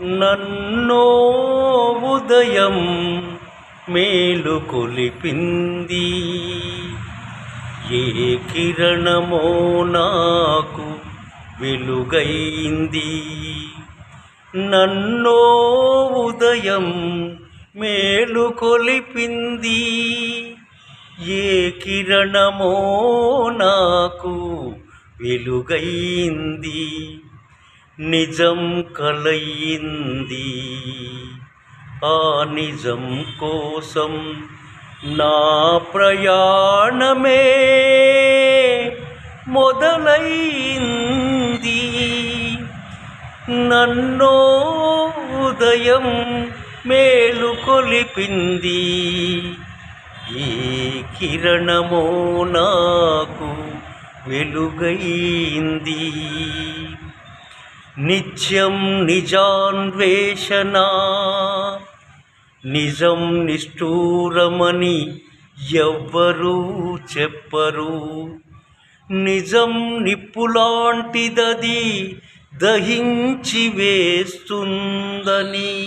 నన్నో ఉదయం మేలుకొలిపింది. ఏ కిరణమో నాకు వెలుగైంది. నన్నో ఉదయం మేలుకొలిపింది. ఏ కిరణమో నాకు వెలుగైంది. నిజం కలయింది. ఆ నిజం కోసం నా ప్రయాణమే మొదలైంది. నన్నో ఉదయం మేలుకొలిపింది. ఈ కిరణమో నాకు వెలుగైంది. నిత్యం నిజాన్వేషణ, నిజం నిష్ఠూరమని ఎవ్వరూ చెప్పరు. నిజం నిప్పులాంటిదది దహించి వేస్తుందని.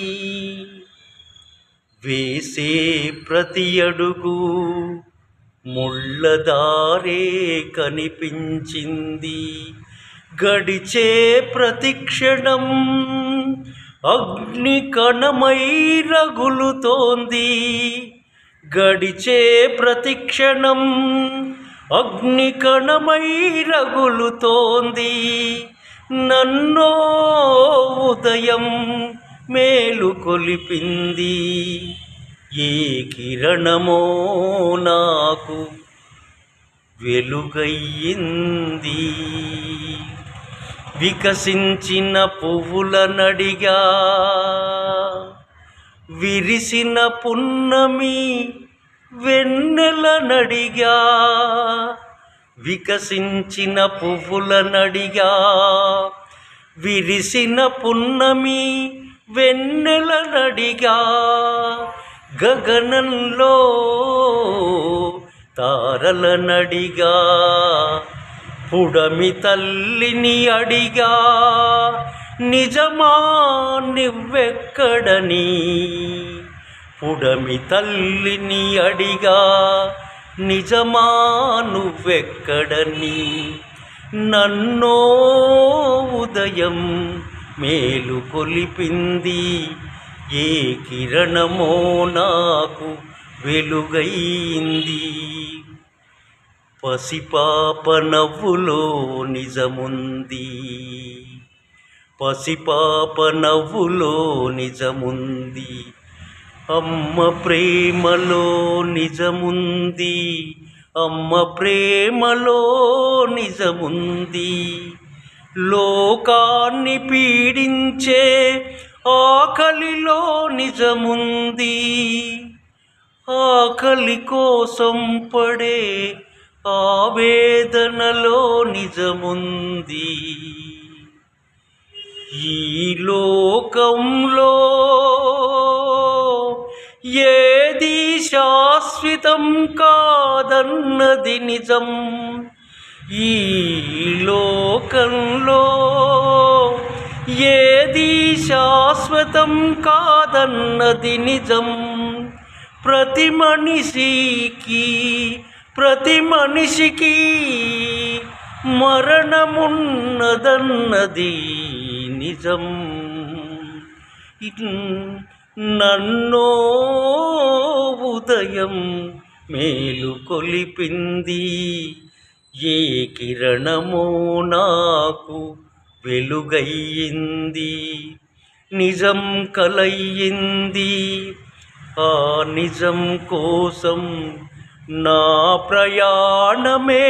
వేసే ప్రతి అడుగు ముళ్ళదారే కనిపించింది. గడిచే ప్రతి క్షణం అగ్ని కణమై రగులుతోంది. గడిచే ప్రతి క్షణం అగ్ని కణమై రగులుతోంది. నన్నో ఉదయం మేలుకొలిపింది. ఏ కిరణమో నాకు వెలుగయ్యింది. వికసించిన పువ్వుల నడిగా, విరిసిన పున్నమి వెన్నెల నడిగా. వికసించిన పువ్వుల నడిగా, విరిసిన పున్నమి వెన్నెల నడిగా. గగనంలో తారల నడిగా, పుడమి తల్లిని అడిగా. నిజమా నువ్వెక్కడని, పుడమి తల్లిని అడిగా. నిజమా నువ్వెక్కడని. నన్నో ఉదయం మేలుకొలిపింది. ఏ కిరణమో నాకు వెలుగైంది. పసిపాప నవ్వులో నిజముంది. పసిపాప నవ్వులో నిజముంది. అమ్మ ప్రేమలో నిజముంది. అమ్మ ప్రేమలో నిజముంది. లోకాన్ని పీడించే ఆకలిలో నిజముంది. ఆకలి కోసం పడే ఆవేదనలో నిజముంది. ఈ లోకంలో ఏది శాశ్వతం కాదన్నది నిజం. ఈ లోకంలో ఏది శాశ్వతం కాదన్నది నిజం. ప్రతి మనిషికి మరణమున్నదన్నది నిజం. నన్నో ఉదయం మేలుకొలిపింది. ఏ కిరణమో నాకు వెలుగయ్యింది. నిజం కలయింది. ఆ నిజం కోసం నా ప్రయాణమే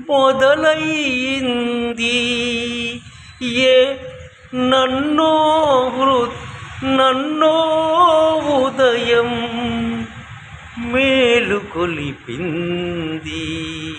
మొదలయ్యింది. నన్నో ఉదయం మేలుకొలిపింది.